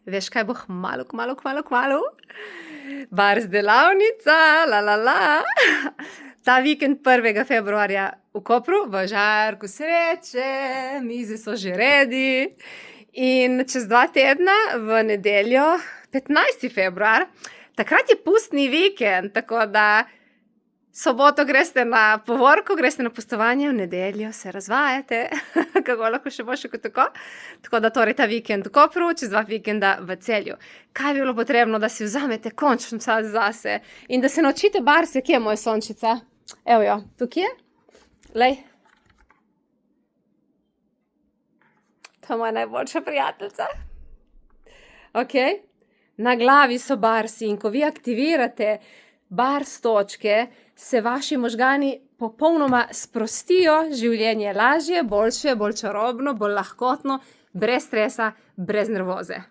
Veš, kaj bo kmalu? Bars delavnica, Ta vikend 1. februarja v Kopru, v Žarku sreče, mize so že ready. In čez 2 tedna, v nedeljo, 15. februar, takrat je pustni vikend, tako da soboto greste na povorko, greste na pustovanje, v nedeljo se razvajate, kako lahko še boljše kot tako. Tako da torej ta vikend v Kopru, čez 2 vikenda v Celju. Kaj bi bilo potrebno, da si vzamete končno čas zase in da se naučite barse, kje je moja sončica? Evo jo, tukaj je. Lej. To je moja najboljša prijateljica. Okej. Na glavi so barsi in ko vi aktivirate bars točke, se vaši možgani popolnoma sprostijo, življenje je lažje, boljše, bolj čarobno, bolj lahkotno, brez stresa, brez nervoze.